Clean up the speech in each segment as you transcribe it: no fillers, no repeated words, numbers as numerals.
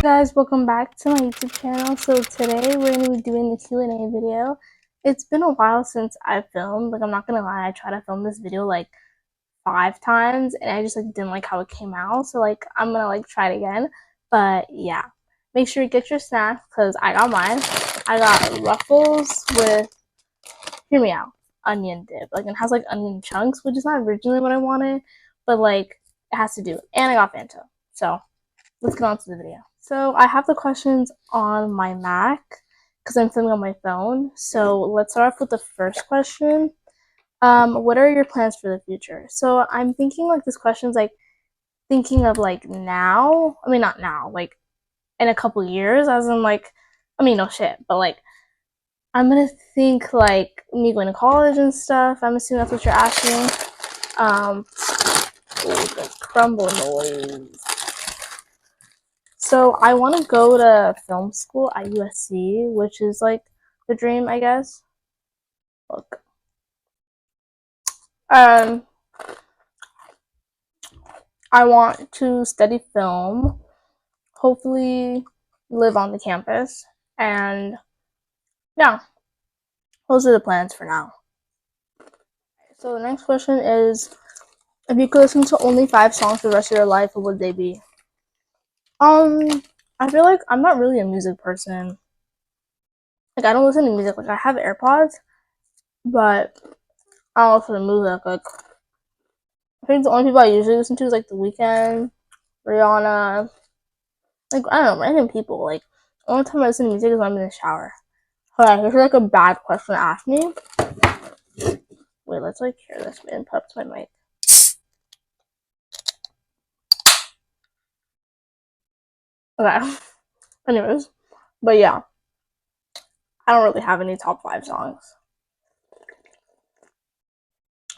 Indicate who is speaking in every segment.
Speaker 1: Guys, welcome back to my YouTube channel. So today we're going to be doing the Q&A video. It's been a while since I filmed. Like, I'm not going to lie, I tried to film this video like 5 times and I just didn't like how it came out. So I'm going to try it again. But yeah, make sure you get your snacks because I got mine. I got Ruffles with, hear me out, onion dip. It has onion chunks, which is not originally what I wanted, but it has to do. And I got Fanta. So let's get on to the video. So I have the questions on my Mac because I'm filming on my phone. So let's start off with the first question. What are your plans for the future? So I'm thinking this question's thinking of now. I mean, not now, in a couple years, as in no shit, but I'm gonna think me going to college and stuff. I'm assuming that's what you're asking. The crumble noise. So I want to go to film school at USC, which is the dream, I guess. Look. I want to study film, hopefully live on the campus, and yeah, those are the plans for now. So the next question is, if you could listen to only 5 songs for the rest of your life, what would they be? I feel like I'm not really a music person. I don't listen to music. I have AirPods, but I don't listen to music. I think the only people I usually listen to is The Weeknd, Rihanna, I don't know, random people. The only time I listen to music is when I'm in the shower. Alright, here's a bad question to ask me. Wait, let's hear this and put up to my mic. Okay. Anyways, but yeah, I don't really have any top 5 songs.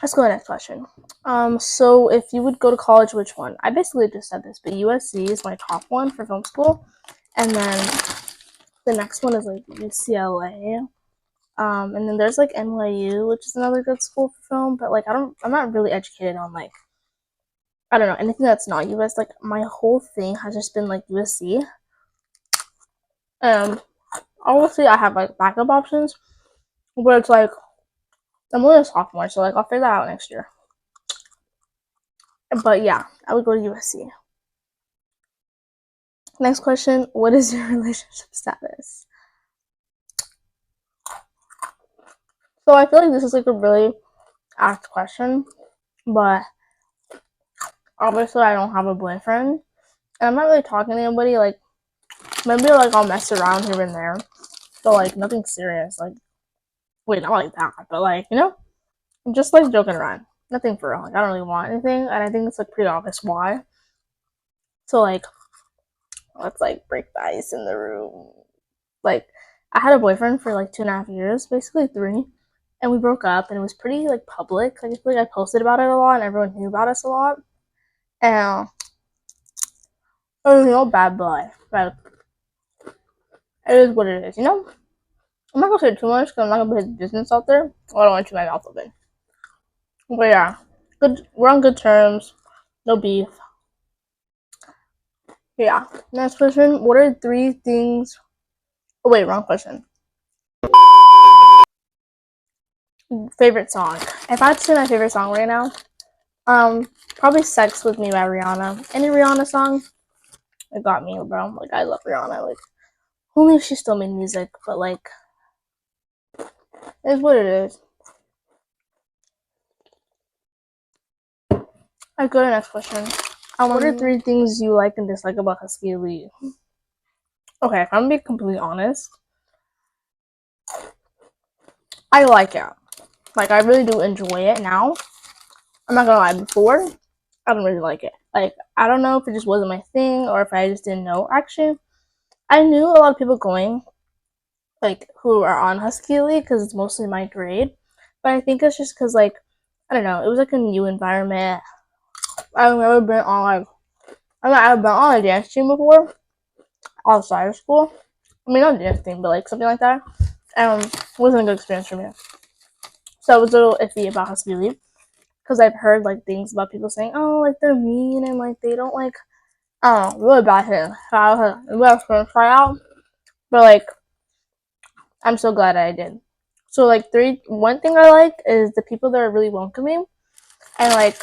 Speaker 1: Let's go to the next question. So if you would go to college, which one? I basically just said this, but USC is my top one for film school, and then the next one is UCLA, and then there's NYU, which is another good school for film, but I'm not really educated on I don't know, anything that's not US. My whole thing has just been USC. Obviously I have backup options, but it's I'm only a sophomore, so I'll figure that out next year. But yeah, I would go to USC. Next question, what is your relationship status? So I feel this is a really asked question, but obviously I don't have a boyfriend, and I'm not really talking to anybody. Maybe I'll mess around here and there, but nothing serious. Wait, not like that, but you know, just joking around, nothing for real. I don't really want anything, and I think it's pretty obvious why. So let's break the ice in the room. I had a boyfriend for 2.5 years, basically 3, and we broke up, and it was pretty public. I feel I posted about it a lot, and everyone knew about us a lot. And it was no bad blood, but it is what it is, you know. I'm not gonna say too much because I'm not gonna put his business out there. I don't want to chew my mouth open. But yeah, good. We're on good terms. No beef. Yeah. Next question. What are 3 things? Oh wait, wrong question. Favorite song. If I had to say my favorite song right now, probably "Sex with Me" by Rihanna. Any Rihanna song, it got me, bro. I love Rihanna. Only if she still made music, but it's what it is. I go to the next question. What are 3 things you like and dislike about Husky Elite? Okay, if I'm gonna be completely honest, I like it. I really do enjoy it now. I'm not gonna lie, before, I don't really like it. I don't know if it just wasn't my thing or if I just didn't know. Actually, I knew a lot of people going, who are on Husky Elite because it's mostly my grade. But I think it's just because, I don't know, it was a new environment. I've never been on, I've been on a dance team before outside of school. I mean, not dance team, but something like that. It wasn't a good experience for me. So I was a little iffy about Husky Elite because I've heard things about people saying, oh, they're mean and they don't I don't know, really bad thing. I'm gonna try out, but like I'm so glad I did. So like one thing I like is the people that are really welcoming and like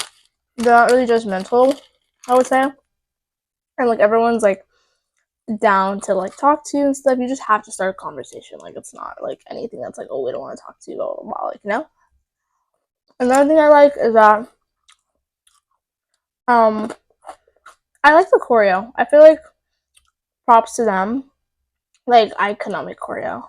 Speaker 1: they're not really judgmental, I would say. And like everyone's like down to like talk to you and stuff. You just have to start a conversation. Like it's not like anything that's like, oh, we don't want to talk to you, blah blah blah. Like, you know? Another thing I like is that um I like the choreo. I feel like props to them. Like I cannot make choreo.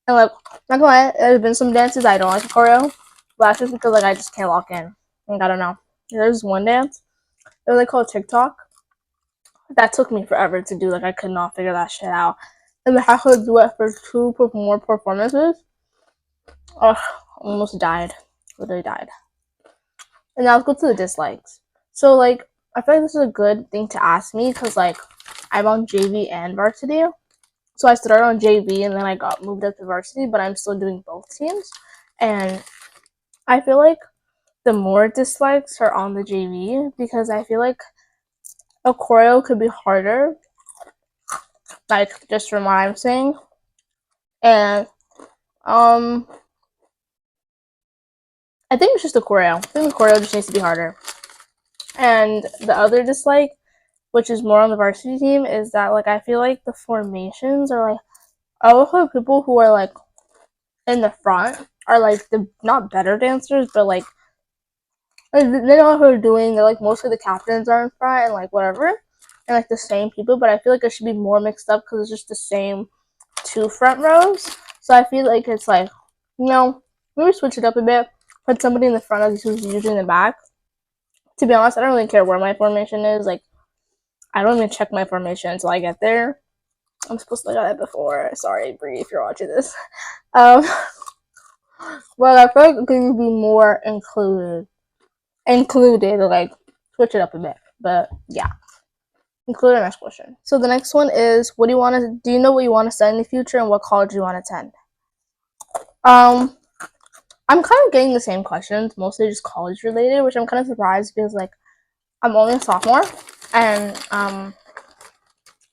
Speaker 1: And like not gonna lie, there's been some dances I don't like the choreo. But that's just because like I just can't lock in. Like I don't know. There's one dance. It was like called TikTok. That took me forever to do. Like I could not figure that shit out. And I had to do it for two more performances. Ugh, almost died. Literally died. And now let's go to the dislikes. So like I feel like this is a good thing to ask me because like I'm on JV and varsity. So I started on JV and then I got moved up to varsity, but I'm still doing both teams. And I feel like the more dislikes are on the JV because I feel like a choreo could be harder, like just from what I'm saying. And I think it's just the choreo. I think the choreo just needs to be harder. And the other dislike, which is more on the varsity team, is that like I feel like the formations are like I look at people who are like in the front are like the not better dancers, but like they know what they're doing. They're like mostly the captains are in front and like whatever, and like the same people. But I feel like it should be more mixed up because it's just the same two front rows. So I feel like it's like, you know, maybe switch it up a bit. Put somebody in the front of who's usually in the back. To be honest, I don't really care where my formation is. Like, I don't even check my formation until I get there. I'm supposed to look at it before. Sorry, Bree, if you're watching this. Um, but I feel like it could be more included, like switch it up a bit. But yeah, include the next question. So the next one is, what do you want to? Do you know what you want to study in the future, and what college you want to attend? Um, I'm kind of getting the same questions, mostly just college related, which I'm kind of surprised because like I'm only a sophomore, and I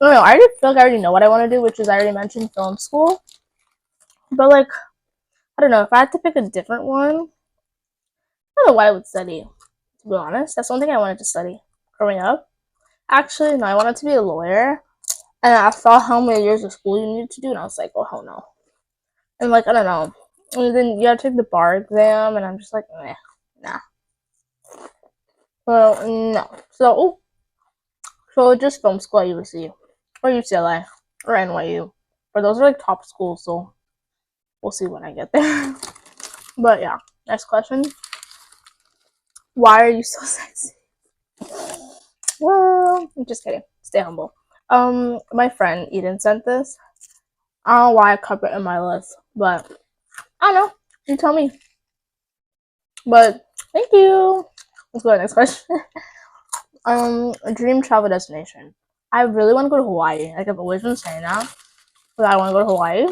Speaker 1: don't know. I already feel like I already know what I want to do, which is I already mentioned film school. But like I don't know if I had to pick a different one. I don't know what I would study. To be honest, that's one thing I wanted to study growing up. Actually, no, I wanted to be a lawyer, and I saw how many years of school you needed to do, and I was like, oh hell no. And like I don't know. And then you gotta take the bar exam, and I'm just like, nah. Well, no. So just film school at UC or UCLA or NYU. But those are like top schools, so we'll see when I get there. But yeah, next question. Why are you so sexy? Well, I'm just kidding. Stay humble. My friend Eden sent this. I don't know why I kept it in my list, but I don't know. You tell me. But thank you. Let's go to the next question. A dream travel destination. I really want to go to Hawaii. Like I've always been saying that, but I want to go to Hawaii.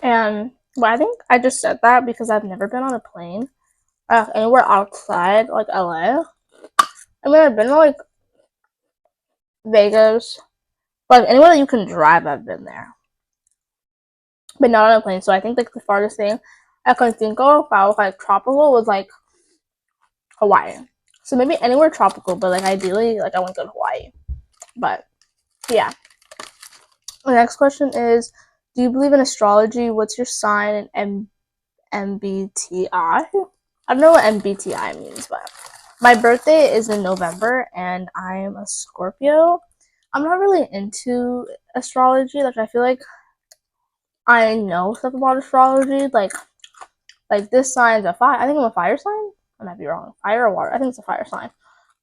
Speaker 1: And but I think I just said that because I've never been on a plane anywhere outside like LA. I mean, I've been to like Vegas, but like, anywhere that you can drive, I've been there, but not on a plane. So I think like the farthest thing I can think of if I was like tropical was like Hawaii. So maybe anywhere tropical, but like ideally, like I want to go to Hawaii. But yeah. The next question is, do you believe in astrology? What's your sign and MBTI? I don't know what MBTI means, but my birthday is in November and I'm a Scorpio. I'm not really into astrology. Like I feel like I know stuff about astrology. Like this sign's a fire. I think I'm a fire sign. I might be wrong. Fire or water? I think it's a fire sign.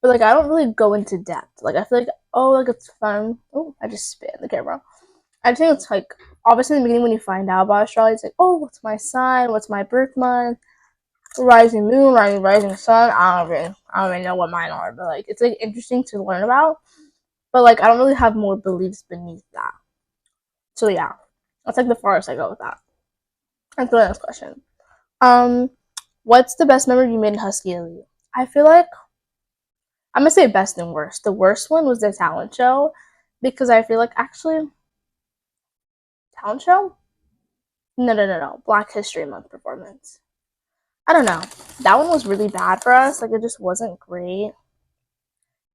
Speaker 1: But like I don't really go into depth. Like I feel like like it's fun. Oh, I just spit in the camera. I think it's like obviously in the beginning when you find out about astrology, it's like, oh, what's my sign? What's my birth month? Rising moon, rising sun. I don't even know what mine are, but like it's like interesting to learn about. But like I don't really have more beliefs beneath that. So yeah, that's like the farthest I go with that. Let's go to the next question. Um, what's the best memory you made in Husky Elite? I feel like I'm gonna say best and worst. The worst one was the talent show because I feel like actually talent show? No. Black History Month performance. I don't know. That one was really bad for us. Like it just wasn't great.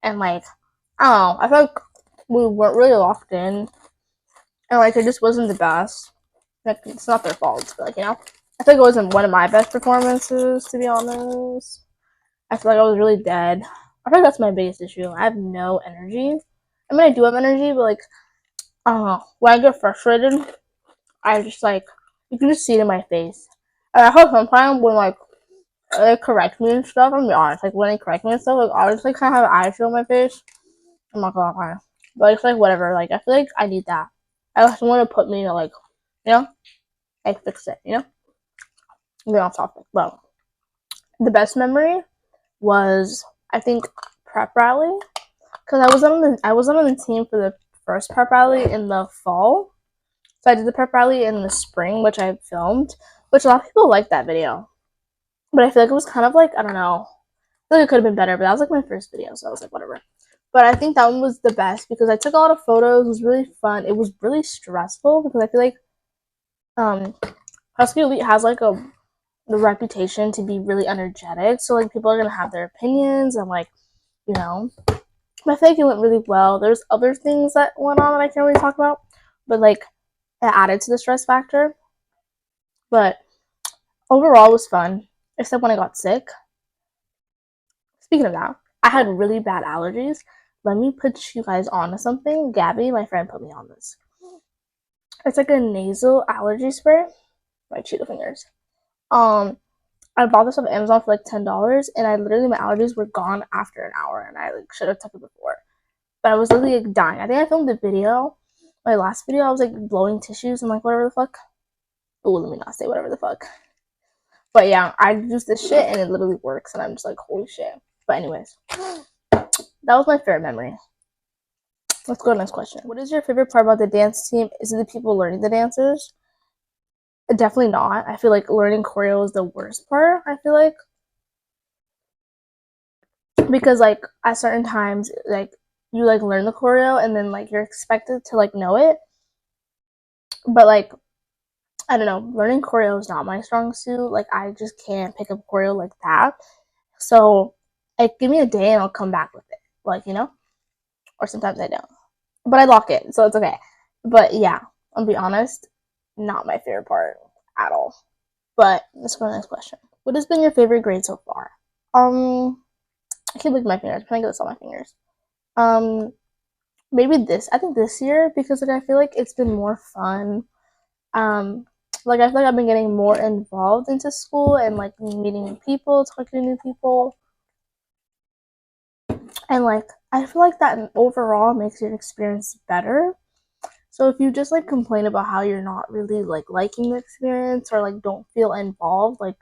Speaker 1: And like I don't know. I feel like we weren't really locked in. And like it just wasn't the best. Like it's not their fault, but like, you know. I feel like it wasn't one of my best performances, to be honest. I feel like I was really dead. I think that's my biggest issue. I have no energy. I mean, I do have energy, but like, I don't know. When I get frustrated, I just like, you can just see it in my face. And I hope sometimes when like they correct me and stuff, I'm gonna be honest, like when they correct me and stuff, like I just like kind of have an eye on my face. I'm not gonna lie. But it's like whatever. Like I feel like I need that. I just want to put me to like, you know, like fix it. You know, get off topic. But the best memory was I think prep rally because I was on the team for the first prep rally in the fall. So I did the prep rally in the spring, which I filmed, which a lot of people liked that video. But I feel like it was kind of like I don't know. I feel like it could have been better, but that was like my first video, so I was like whatever. But I think that one was the best because I took a lot of photos. It was really fun. It was really stressful because I feel like Husky Elite has like the reputation to be really energetic. So like people are gonna have their opinions and like you know. But I think it went really well. There's other things that went on that I can't really talk about, but like it added to the stress factor. But overall, it was fun, except when I got sick. Speaking of that, I had really bad allergies. Let me put you guys on to something. Gabby, my friend, put me on this. It's like a nasal allergy spray. My Cheeto fingers. I bought this off Amazon for like $10, and I literally my allergies were gone after an hour, and I like should have took it before. But I was literally like dying. I think I filmed a video. My last video, I was like blowing tissues and like whatever the fuck. Oh, let me not say whatever the fuck. But yeah, I use this shit and it literally works, and I'm just like, holy shit. But anyways, that was my favorite memory. Let's go to the next question. What is your favorite part about the dance team? Is it the people learning the dances? Definitely not. I feel like learning choreo is the worst part. I feel like because like at certain times, like you like learn the choreo and then like you're expected to like know it, but like I don't know, learning choreo is not my strong suit. Like I just can't pick up choreo like that. So like give me a day and I'll come back with it. Like, you know? Or sometimes I don't. But I lock it, so it's okay. But yeah, I'll be honest, not my favorite part at all. But let's go to the next question. What has been your favorite grade so far? I keep licking my fingers. I'm trying to get this on my fingers. Um, maybe this. I think this year because like I feel like it's been more fun. Um, like I feel like I've been getting more involved into school and like meeting new people, talking to new people, and like I feel like that overall makes your experience better. So if you just like complain about how you're not really like liking the experience or like don't feel involved, like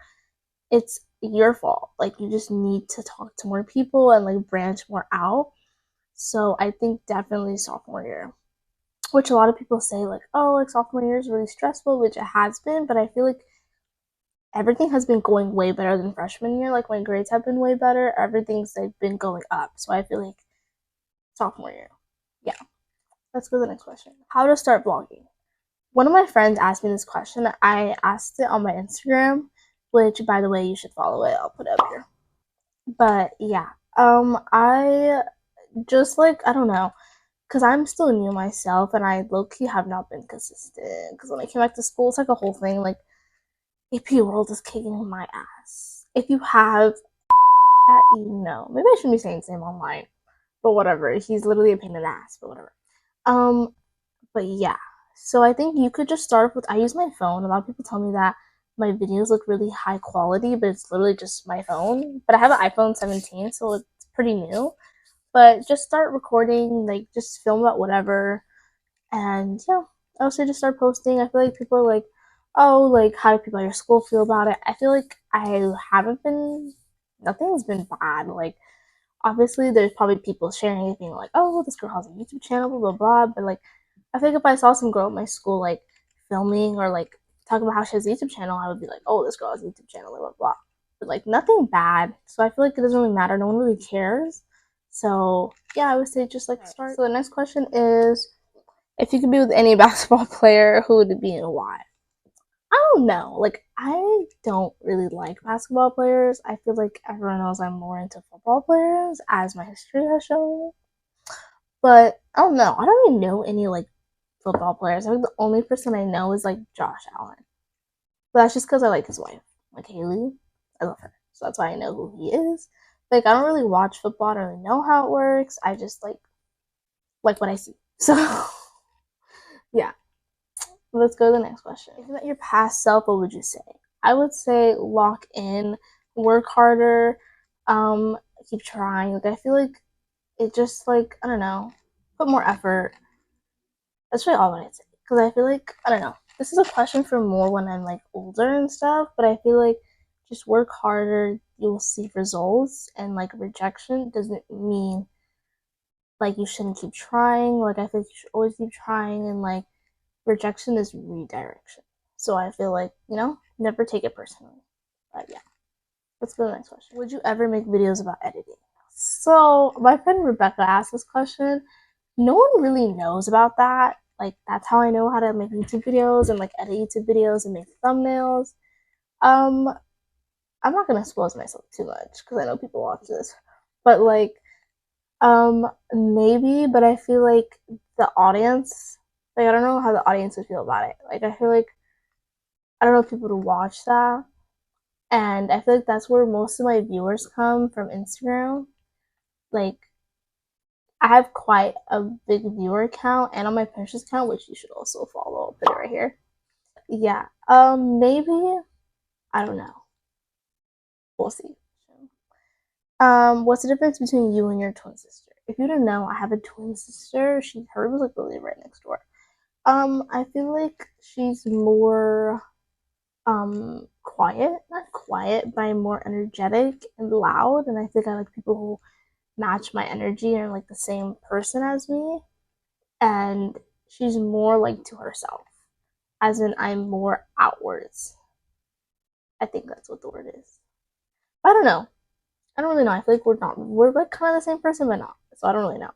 Speaker 1: it's your fault. Like you just need to talk to more people and like branch more out. So I think definitely sophomore year, which a lot of people say like, oh, like sophomore year is really stressful, which it has been, but I feel like everything has been going way better than freshman year. Like my grades have been way better. Everything's like been going up. So I feel like sophomore year. Yeah. Let's go to the next question. How to start vlogging. One of my friends asked me this question. I asked it on my Instagram, which by the way you should follow it. I'll put it up here. But yeah. I just like I don't know. Because I'm still new myself and I low-key have not been consistent. Because when I came back to school, it's like a whole thing. Like, AP World is kicking my ass. If you have that, you know. Maybe I shouldn't be saying same online. But whatever. He's literally a pain in the ass, but whatever. Um, but yeah. So I think you could just start with I use my phone. A lot of people tell me that my videos look really high quality, but it's literally just my phone. But I have an iPhone 17, so it's pretty new. But just start recording, like just film about whatever. And yeah, I also just start posting. I feel like people are like, oh, like how do people at your school feel about it? I feel like I haven't been, nothing's been bad. Like obviously there's probably people sharing it being like, oh, this girl has a YouTube channel, blah, blah, blah. But like, I think if I saw some girl at my school like filming or like talking about how she has a YouTube channel, I would be like, oh, this girl has a YouTube channel, blah, blah, blah. But like nothing bad. So I feel like it doesn't really matter. No one really cares. So yeah, I would say just like start. So the next question is, if you could be with any basketball player, who would it be and why? I don't know. Like, I don't really like basketball players. I feel like everyone knows I'm more into football players, as my history has shown. But I don't know. I don't even know any like football players. I think the only person I know is like Josh Allen. But that's just because I like his wife, like Haley. I love her, so that's why I know who he is. Like, I don't really watch football. I don't really know how it works. I just like what I see. So yeah. Let's go to the next question. If you met your past self, what would you say? I would say lock in, work harder, keep trying. Like, I feel like it just like, I don't know, put more effort. That's really all I'd say. Because I feel like, I don't know, this is a question for more when I'm like older and stuff, but I feel like just work harder, you will see results, and like rejection doesn't mean like you shouldn't keep trying. Like, I feel like you should always keep trying, and like rejection is redirection. So I feel like, never take it personally. But yeah, let's go to the next question. Would you ever make videos about editing? So my friend Rebecca asked this question. No one really knows about that. Like, that's how I know how to make YouTube videos and like edit YouTube videos and make thumbnails. Um, I'm not gonna expose myself too much because I know people watch this. But like, maybe, but I feel like the audience, like, I don't know how the audience would feel about it. Like, I feel like I don't know if people would watch that. And I feel like that's where most of my viewers come from, Instagram. Like, I have quite a big viewer count, and on my Pinterest account, which you should also follow. I'll put it right here. Yeah. Maybe, I don't know. We'll see. What's the difference between you and your twin sister? If you didn't know, I have a twin sister. Her was like literally right next door. I feel like she's more quiet, not quiet, but I'm more energetic and loud, and I think I like people who match my energy and are like the same person as me. And she's more like to herself, as in I'm more outwards. I think that's what the word is. But I don't know. I don't really know. I feel like we're like kind of the same person, but not. So I don't really know.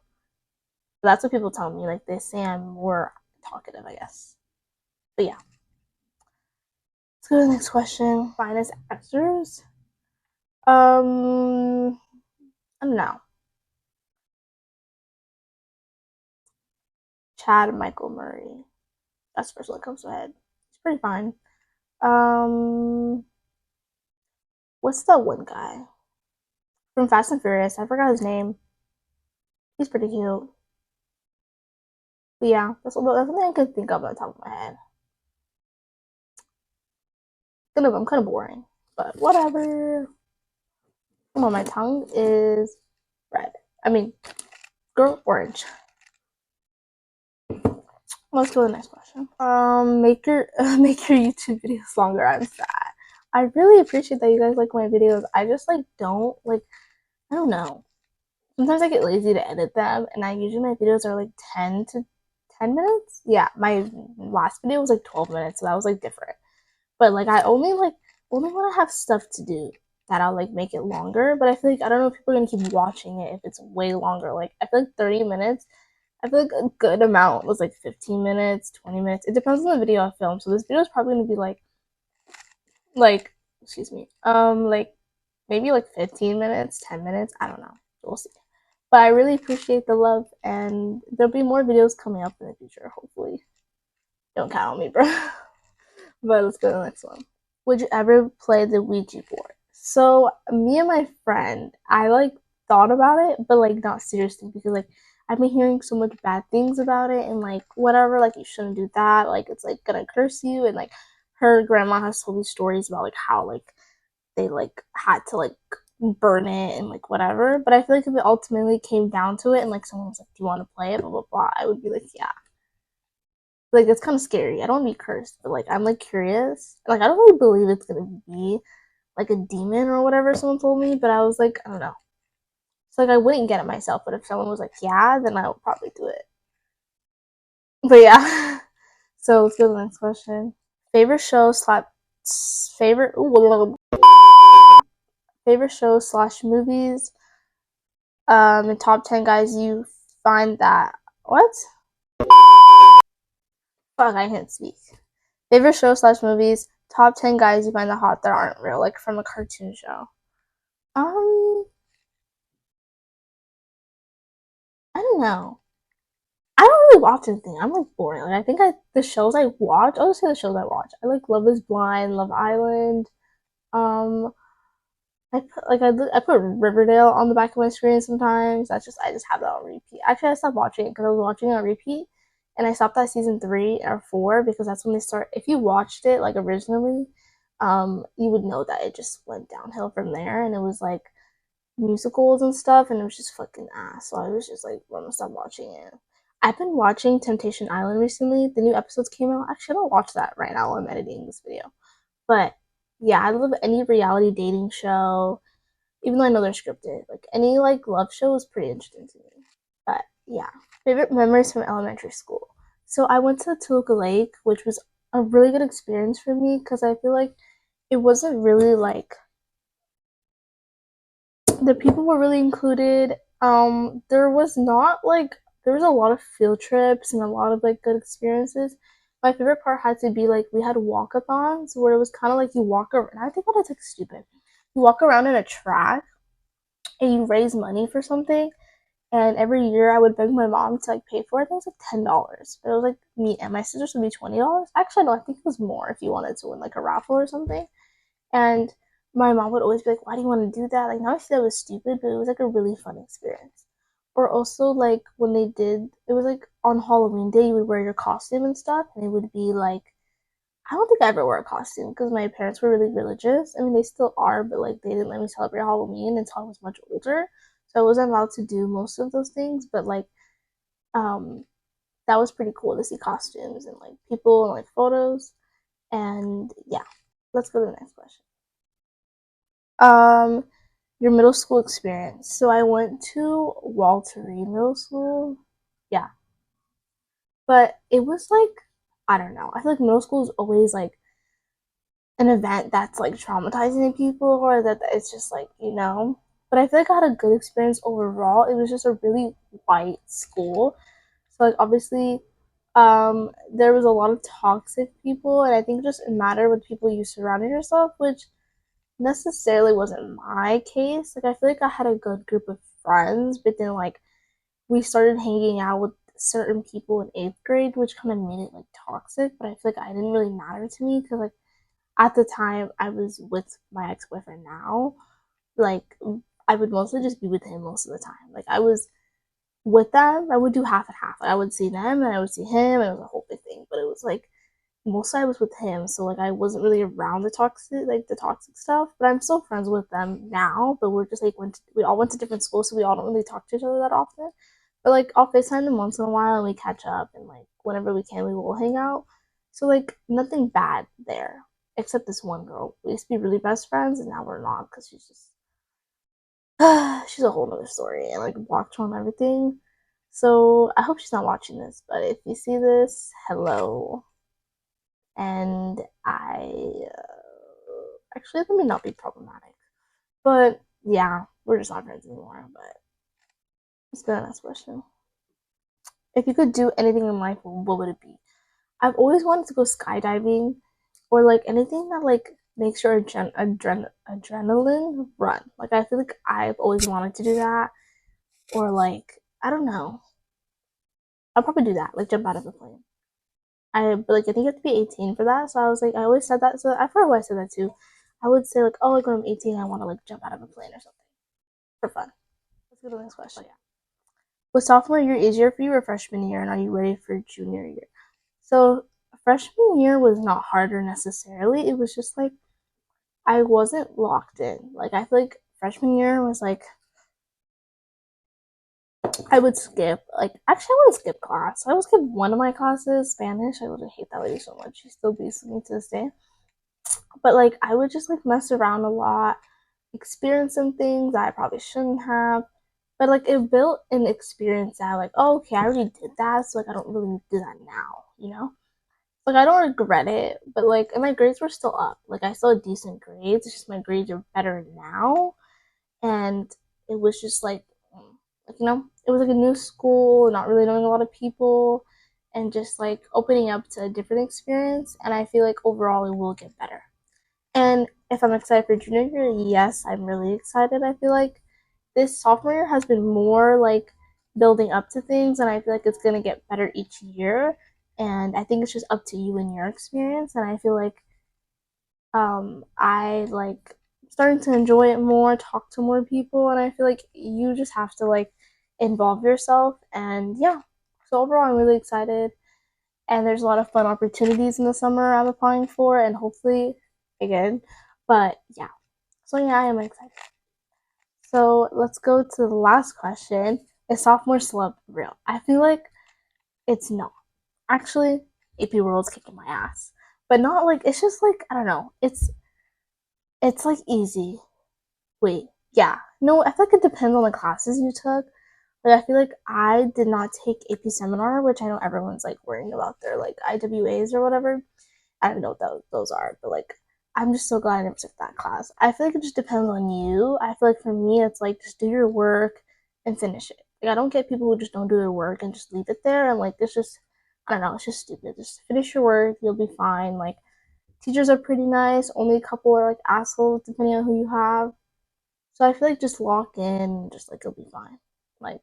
Speaker 1: But that's what people tell me. Like, they say I'm more talkative, I guess. But yeah. Let's go to the next question. Finest actors. I don't know. Chad Michael Murray. That's the first one that comes to my head. He's pretty fine. Um, what's the one guy from Fast and Furious? I forgot his name. He's pretty cute. But yeah, that's something I could think of on the top of my head. I'm kind of boring, but whatever. Come on, my tongue is red. I mean, girl, orange. Let's go to the next question. Make your make your YouTube videos longer. I'm sad. I really appreciate that you guys like my videos. I just like don't like. I don't know. Sometimes I get lazy to edit them, and I usually my videos are like 10 minutes. Yeah, my last video was like 12 minutes, so that was like different. But like, I only when I have stuff to do that I'll like make it longer. But I feel like I don't know if people are gonna keep watching it if it's way longer. Like, I feel like 30 minutes. I feel like a good amount was like 15 minutes, 20 minutes. It depends on the video I film. So this video is probably gonna be like excuse me, like maybe like 15 minutes, 10 minutes. I don't know. We'll see. But I really appreciate the love, and there'll be more videos coming up in the future, hopefully. Don't count on me, bro. But let's go to the next one. Would you ever play the Ouija board? So me and my friend, I like thought about it, but like not seriously, because like I've been hearing so much bad things about it, and like whatever, like you shouldn't do that, like it's like gonna curse you, and like her grandma has told me stories about like how like they like had to like burn it and like whatever. But I feel like if it ultimately came down to it and like someone was like, "Do you want to play it?" Blah blah blah, I would be like, "Yeah." Like, it's kind of scary. I don't want to be cursed, but like I'm like curious. Like, I don't really believe it's gonna be like a demon or whatever someone told me, but I was like, I don't know. It's like I wouldn't get it myself, but if someone was like, yeah, then I would probably do it. But yeah. So let's go to the next question. Favorite show slash favorite show slash movies. In top 10 guys you find that what? Fuck, I can't speak. Favorite show slash movies. Top 10 guys you find that hot that aren't real, like from a cartoon show. Um, I don't know. I don't really watch anything. I'm like boring. Like I think the shows I watch. I'll just say the shows I watch. I like Love Is Blind, Love Island. Um, I put Riverdale on the back of my screen sometimes. I just have that on repeat. Actually, I stopped watching it because I was watching it on repeat, and I stopped at season 3 or 4 because that's when they start. If you watched it like originally, you would know that it just went downhill from there, and it was like musicals and stuff, and it was just fucking ass. So I was just like, I'm gonna stop watching it. I've been watching Temptation Island recently. The new episodes came out. Actually, I don't watch that right now while I'm editing this video. But yeah, I love any reality dating show, even though I know they're scripted. Like any like love show is pretty interesting to me. But yeah, favorite memories from elementary school. So I went to Toluca Lake, which was a really good experience for me because I feel like it wasn't really like the people were really included. There was not like there was a lot of field trips and a lot of like good experiences. My favorite part had to be like we had walkathons where it was kind of like you walk around. I think what it's like stupid. You walk around in a track and you raise money for something. And every year I would beg my mom to like pay for it. I think it was like $10, but it was like me and my sisters would be $20. Actually, no, I think it was more if you wanted to win like a raffle or something. And my mom would always be like, "Why do you want to do that?" Like now I see that was stupid, but it was like a really fun experience. Or also like when they did, it was like on Halloween day you would wear your costume and stuff, and it would be like I don't think I ever wore a costume because my parents were really religious. I mean, they still are, but like they didn't let me celebrate Halloween until I was much older, so I wasn't allowed to do most of those things. But like, um, that was pretty cool to see costumes and like people and like photos. And yeah, let's go to the next question. Um, your middle school experience. So I went to Walter Reed Middle School. Yeah, but it was like I don't know. I feel like middle school is always like an event that's like traumatizing to people or that it's just like but I feel like I had a good experience overall. It was just a really white school, so like obviously there was a lot of toxic people, and I think it just mattered with people you surrounded yourself, which necessarily wasn't my case. Like I feel like I had a good group of friends, but then like we started hanging out with certain people in 8th grade, which kind of made it like toxic, but I feel like I didn't really matter to me because like at the time I was with my ex-boyfriend now, like I would mostly just be with him most of the time. Like I was with them, I would do half and half. Like I would see them and I would see him, and it was a whole big thing. But it was like mostly I was with him, so like I wasn't really around the toxic stuff. But I'm still friends with them now. But we're just like we all went to different schools, so we all don't really talk to each other that often. But like I'll FaceTime them once in a while and we catch up, and like whenever we can we will hang out. So like nothing bad there. Except this one girl. We used to be really best friends and now we're not because she's just she's a whole nother story, and like blocked her on everything. So I hope she's not watching this, but if you see this, hello. And actually let me not be problematic. But yeah, we're just not friends anymore. But let's go to the next question. If you could do anything in life, what would it be? I've always wanted to go skydiving or like anything that like makes your adrenaline run. Like I feel like I've always wanted to do that, or like I don't know. I'll probably do that, like jump out of a plane. But like I think you have to be 18 for that. So I was like, I always said that. So I forgot why I said that too. I would say like, oh, like when I'm 18, I want to like jump out of a plane or something for fun. Let's go to the next question. Yeah. Was sophomore year easier for you or freshman year, and are you ready for junior year? So freshman year was not harder necessarily. It was just like I wasn't locked in. Like I feel like freshman year was like I would skip. Like actually, I wouldn't skip class. I would skip one of my classes, Spanish. I would hate that lady so much. She still beats me to this day. But like I would just like mess around a lot, experience some things that I probably shouldn't have. But like it built an experience that like, oh, okay, I already did that, so like I don't really need to do that now. Like I don't regret it, but like and my grades were still up. Like I still had decent grades. It's just my grades are better now. And it was just like like, you know, it was like a new school, not really knowing a lot of people, and just like opening up to a different experience. And I feel like overall it will get better. And if I'm excited for junior year, yes, I'm really excited. I feel like this sophomore year has been more like building up to things, and I feel like it's gonna get better each year. And I think it's just up to you and your experience. And I feel like I like starting to enjoy it more, talk to more people, and I feel like you just have to like involve yourself. And yeah, so overall, I'm really excited. And there's a lot of fun opportunities in the summer I'm applying for, and hopefully again. But yeah, so yeah, I am excited. So let's go to the last question. Is sophomore slump real? I feel like it's not. Actually, AP World's kicking my ass. But not like it's just like I don't know. It's like easy. Wait, yeah. No, I feel like it depends on the classes you took. Like I feel like I did not take AP seminar, which I know everyone's like worrying about their like IWAs or whatever. I don't know what those are, but like I'm just so glad I never took that class. I feel like it just depends on you. I feel like for me, it's like just do your work and finish it. Like I don't get people who just don't do their work and just leave it there, and like it's just I don't know, it's just stupid. Just finish your work, you'll be fine. Like teachers are pretty nice. Only a couple are like assholes depending on who you have. So I feel like just lock in, just like you'll be fine. Like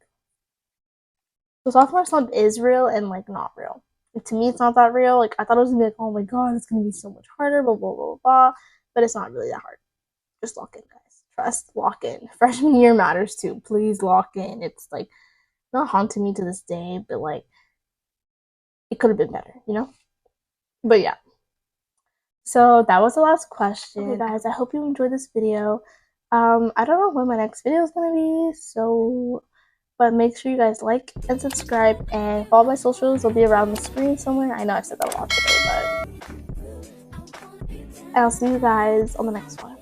Speaker 1: so sophomore slump is real and like not real. Like, to me, it's not that real. Like I thought it was gonna be like, oh my god, it's gonna be so much harder, blah blah blah blah. But it's not really that hard. Just lock in, guys. Trust, lock in. Freshman year matters too. Please lock in. It's like not haunting me to this day, but like it could have been better, you know? But yeah. So that was the last question. Okay, guys, I hope you enjoyed this video. I don't know when my next video is gonna be, so but make sure you guys like and subscribe and follow my socials. They'll be around the screen somewhere. I know I've said that a lot today, but I'll see you guys on the next one.